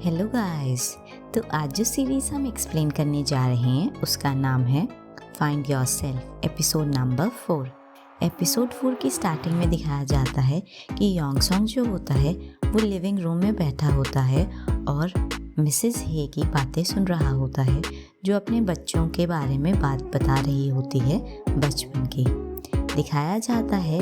Hello guys. तो आज जो सीरीज़ हम एक्सप्लेन करने जा रहे हैं उसका नाम है find yourself episode number 4। Episode 4 की स्टार्टिंग में दिखाया जाता है कि योंगसोंग जो होता है वो लिविंग रूम में बैठा होता है और मिसेस हे की बातें सुन रहा होता है, जो अपने बच्चों के बारे में बात बता रही होती है बचपन की। दिखाया जाता है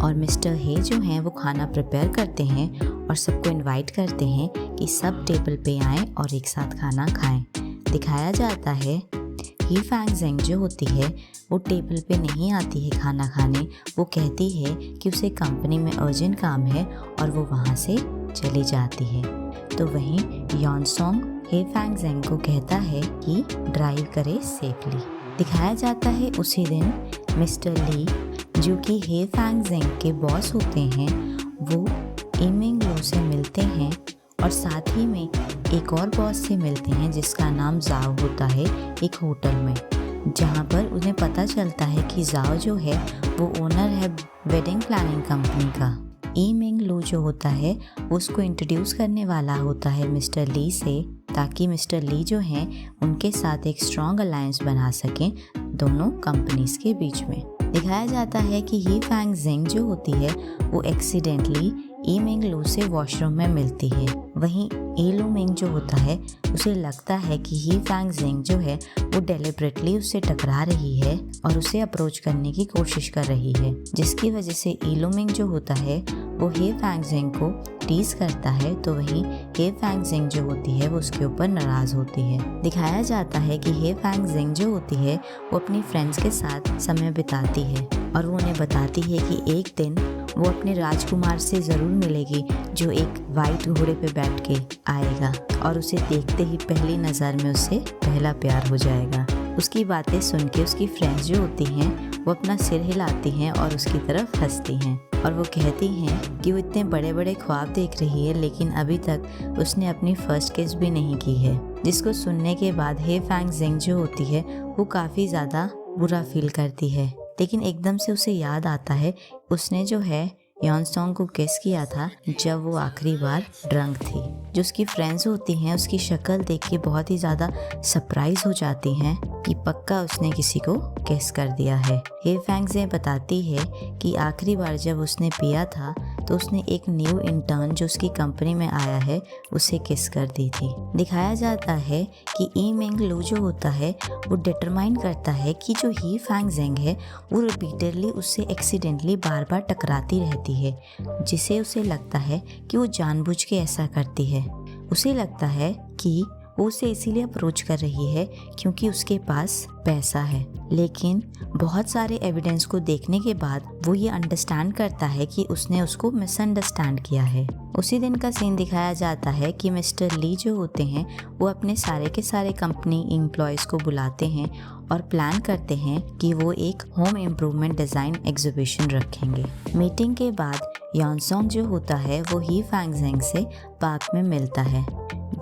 और मिस्टर हे जो हैं वो खाना प्रिपेयर करते हैं और सबको इनवाइट करते हैं कि सब टेबल पे आएं और एक साथ खाना खाएं। दिखाया जाता है ही फैंग ज़ेंग जो होती है वो टेबल पे नहीं आती है खाना खाने। वो कहती है कि उसे कंपनी में अर्जेंट काम है और वो वहाँ से चली जाती है। तो वहीं योंगसोंग हे फैंग ज़ेंग को कहता है कि ड्राइव करे सेफली। दिखाया जाता है उसी दिन मिस्टर ली जो कि हे फैंग ज़ेंग के बॉस होते हैं, वो इमिंग लो से मिलते हैं और साथ ही में एक और बॉस से मिलते हैं जिसका नाम जाओ होता है एक होटल में, जहाँ पर उन्हें पता चलता है कि जाओ जो है वो ओनर है वेडिंग प्लानिंग कंपनी का। इमिंग लो जो होता है वो उसको इंट्रोड्यूस करने वाला होता है मिस्टर ली से, ताकि मिस्टर ली जो हैं उनके साथ एक स्ट्रॉन्ग अलायंस बना सकें दोनों कंपनीज के बीच में। दिखाया जाता है कि ही फैंग ज़ेंग जो होती है वो एक्सीडेंटली ई मिंग लो से वॉशरूम में मिलती है। वहीं ई लू मिंग जो होता है उसे लगता है कि ही फैंग ज़ेंग जो है वो डेलिबरेटली उससे टकरा रही है और उसे अप्रोच करने की कोशिश कर रही है, जिसकी वजह से ई लू मिंग जो होता है वो हे फैंग ज़ेंग को टीज करता है। तो वहीं हे फैंग ज़ेंग जो होती है वो उसके ऊपर नाराज होती है। दिखाया जाता है कि हे फैंग ज़ेंग जो होती है वो अपनी फ्रेंड्स के साथ समय बिताती है और वो उन्हें बताती है कि एक दिन वो अपने राजकुमार से ज़रूर मिलेगी जो एक वाइट घोड़े पे बैठ के आएगा और उसे देखते ही पहली नज़र में उससे पहला प्यार हो जाएगा। उसकी बातें सुन के उसकी फ्रेंड्स जो होती हैं वो अपना सिर हिलाती हैं और उसकी तरफ हंसती हैं और वो कहती हैं कि वो इतने बड़े बड़े ख्वाब देख रही है लेकिन अभी तक उसने अपनी फर्स्ट किस भी नहीं की है। जिसको सुनने के बाद हे फैंग ज़ेंग जो होती है वो काफ़ी ज़्यादा बुरा फील करती है, लेकिन एकदम से उसे याद आता है उसने जो है योंगसोंग को किस किया था जब वो आखिरी बार ड्रंक थी। जो उसकी फ्रेंड्स होती हैं उसकी शक्ल देख के बहुत ही ज़्यादा सरप्राइज हो जाती हैं कि पक्का उसने किसी को किस कर दिया है। हे फैंग ज़ेंग बताती है कि आखिरी बार जब उसने पिया था तो उसने एक न्यू इंटर्न जो उसकी कंपनी में आया है उसे किस कर दी थी। दिखाया जाता है कि ई मिंग लो जो होता है वो डिटरमाइन करता है कि जो ही फैंग ज़ेंग है वो रिपीटेडली उससे एक्सीडेंटली बार बार टकराती रहती है, जिसे उसे लगता है कि वो जानबूझ के ऐसा करती है। उसे लगता है कि वो उसे इसीलिए अप्रोच कर रही है क्योंकि उसके पास पैसा है, लेकिन बहुत सारे एविडेंस को देखने के बाद वो ये अंडरस्टैंड करता है कि उसने उसको मिसअंडरस्टैंड किया है। उसी दिन का सीन दिखाया जाता है कि मिस्टर ली जो होते हैं वो अपने सारे के सारे कंपनी एम्प्लॉयज़ को बुलाते हैं और प्लान करते हैं कि वो एक होम इम्प्रूवमेंट डिज़ाइन एग्जीबिशन रखेंगे। मीटिंग के बाद योंगसोंग जो होता है वो ही फैंग ज़ेंग से पार्क में मिलता है,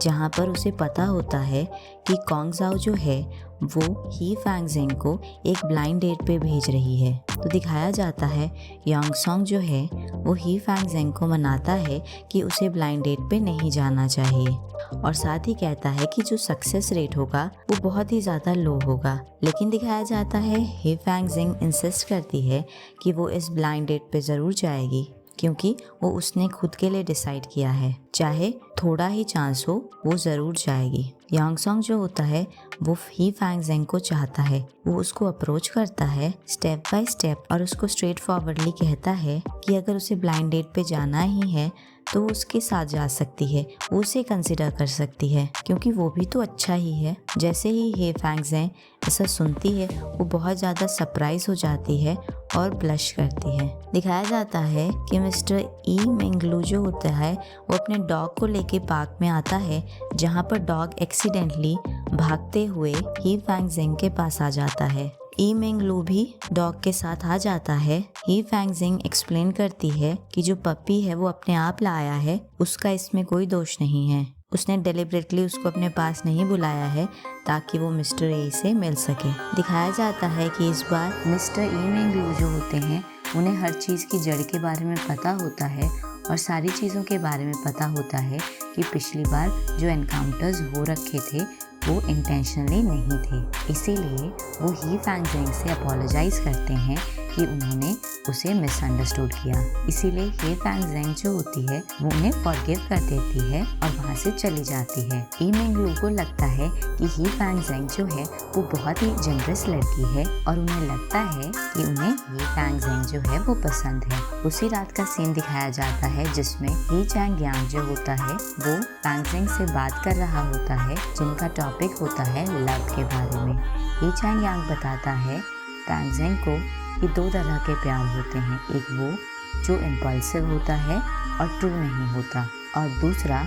जहाँ पर उसे पता होता है कि कॉन्ग जाओ जो है वो ही फैंग ज़ेंग को एक ब्लाइंड डेट पे भेज रही है। तो दिखाया जाता है योंगसोंग जो है वो ही फैंग ज़ेंग को मनाता है कि उसे ब्लाइंड डेट पे नहीं जाना चाहिए और साथ ही कहता है कि जो सक्सेस रेट होगा वो बहुत ही ज़्यादा लो होगा। लेकिन दिखाया जाता है ही फैंग ज़ेंग इंसिस्ट करती है कि वो इस ब्लाइंड डेट पे ज़रूर जाएगी क्योंकि वो उसने खुद के लिए डिसाइड किया है, चाहे थोड़ा ही चांस हो वो ज़रूर जाएगी। योंगसोंग जो होता है वो ही फैंग ज़ेंग को चाहता है, वो उसको अप्रोच करता है स्टेप बाय स्टेप और उसको स्ट्रेट फॉरवर्डली कहता है कि अगर उसे ब्लाइंड डेट पे जाना ही है तो उसके साथ जा सकती है, वो उसे कंसिडर कर सकती है क्योंकि वो भी तो अच्छा ही है। जैसे ही हे फैंग ज़ेंग ऐसा सुनती है वो बहुत ज़्यादा सरप्राइज हो जाती है और ब्लश करती है। दिखाया जाता है कि मिस्टर ई मिंग लो जो होता है वो अपने डॉग को लेके पार्क में आता है, जहाँ पर डॉग एक्सीडेंटली भागते हुए ही फैंग ज़ेंग के पास आ जाता है। ई मिंग लो भी डॉग के साथ आ जाता है। ही फैंग ज़ेंग एक्सप्लेन करती है कि जो पप्पी है वो अपने आप लाया है, उसका इसमें कोई दोष नहीं है, उसने डेलिबरेटली उसको अपने पास नहीं बुलाया है ताकि वो मिस्टर ए से मिल सके। दिखाया जाता है कि इस बार मिस्टर ई मिंग लो जो होते हैं उन्हें हर चीज़ की जड़ के बारे में पता होता है और सारी चीज़ों के बारे में पता होता है कि पिछली बार जो एनकाउंटर्स हो रखे थे वो इंटेंशनली नहीं थे। इसीलिए वो ही फैंग ज़ेंग से अपोलोजाइज़ करते हैं कि उन्होंने उसे मिसअंडरस्टूड किया। इसीलिए ही फैंग ज़ेंग जो होती है वो उन्हें फॉरगिव कर देती है और वहाँ से चली जाती है। ई मिंगलू को लगता है कि ही फैंग ज़ेंग जो है वो बहुत ही जनरस लड़की है और उन्हें लगता है कि उन्हें ही फैंग ज़ेंग जो है वो पसंद है। उसी रात का सीन दिखाया जाता है जिसमें ही चैंग यांग जो होता है वो फैंग ज़ेंग से बात कर रहा होता है, जिनका टॉपिक होता है लव के बारे में। ही चैंग यांग बताता है फैंग ज़ेंग को कि 2 तरह के प्यार होते हैं, एक वो जो इम्पल्सिव होता है और ट्रू नहीं होता, और दूसरा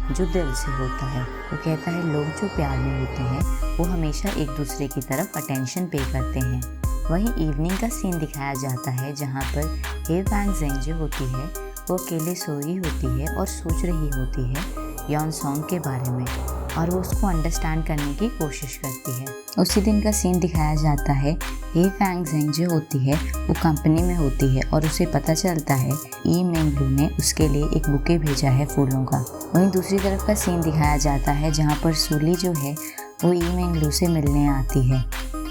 जो दिल से होता है। वो कहता है लोग जो प्यार में होते हैं वो हमेशा एक दूसरे की तरफ अटेंशन पे करते हैं। वहीं इवनिंग का सीन दिखाया जाता है जहाँ पर ही फैंग ज़ेंग जो होती है वो अकेले सोई होती है और सोच रही होती है यॉन सॉन्ग के बारे में, और वो उसको अंडरस्टैंड करने की कोशिश करती है। उसी दिन का सीन दिखाया जाता है ही फैंग ज़ेंग जो होती है वो कंपनी में होती है और उसे पता चलता है ई मिंगलू ने उसके लिए एक बुके भेजा है फूलों का। वहीं दूसरी तरफ का सीन दिखाया जाता है जहाँ पर सूली जो है वो ई मिंगलू से मिलने आती है,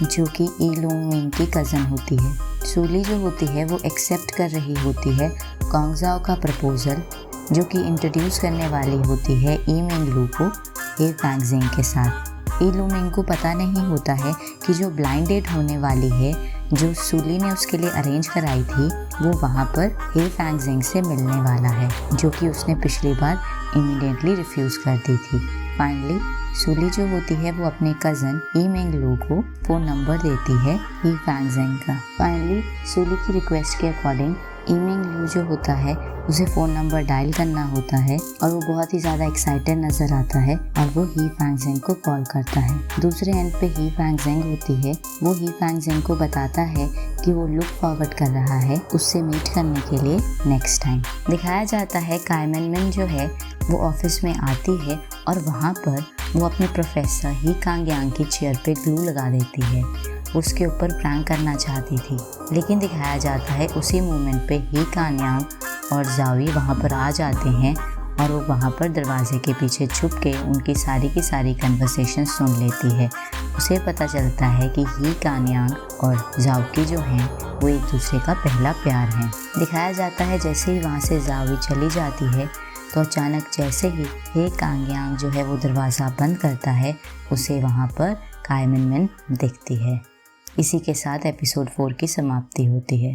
जो कि ई लूंग मिंग की कज़न होती है। सूली जो होती है वो एक्सेप्ट कर रही होती है कॉन्गजाओ का प्रपोज़ल, जो कि इंट्रोड्यूस करने वाली होती है ई मिंगलू को ही फैंग ज़ेंग के साथ। ई लू मिंग को पता नहीं होता है कि जो ब्लाइंड डेट होने वाली है जो सूली ने उसके लिए अरेंज कराई थी वो वहाँ पर ही फैंग ज़ेंग से मिलने वाला है, जो कि उसने पिछली बार इमीडिएटली रिफ्यूज़ कर दी थी। फाइनली सूली जो होती है वो अपने कज़न ई मिंगलू को फ़ोन नंबर देती है ही फैंग ज़ेंग का। फाइनली सूली की रिक्वेस्ट के अकॉर्डिंग ई मिंगलू जो होता है उसे फ़ोन नंबर डायल करना होता है और वो बहुत ही ज़्यादा एक्साइटेड नज़र आता है और वो ही फैंग ज़ेंग को कॉल करता है। दूसरे एंड पे ही फैंग ज़ेंग होती है, वो ही फैंग ज़ेंग को बताता है कि वो लुक फॉरवर्ड कर रहा है उससे मीट करने के लिए नेक्स्ट टाइम। दिखाया जाता है काइमन मिन जो है वो ऑफिस में आती है और वहाँ पर वो अपने प्रोफेसर ही कांग यांग की चेयर पे ग्लू लगा देती है। उसके ऊपर प्रैंक करना चाहती थी, लेकिन दिखाया जाता है उसी मोमेंट पे ही कांग यांग और ज़ावी वहाँ पर आ जाते हैं और वो वहाँ पर दरवाजे के पीछे छुप के उनकी सारी की सारी कन्वर्सेशन सुन लेती है। उसे पता चलता है कि ही कांग यांग और ज़ावी जो हैं वो एक दूसरे का पहला प्यार है। दिखाया जाता है जैसे ही वहाँ से ज़ावी चली जाती है तो अचानक जैसे ही कांग यांग जो है वो दरवाज़ा बंद करता है उसे वहाँ पर काइमन मिन दिखती है। इसी के साथ एपिसोड 4 की समाप्ति होती है।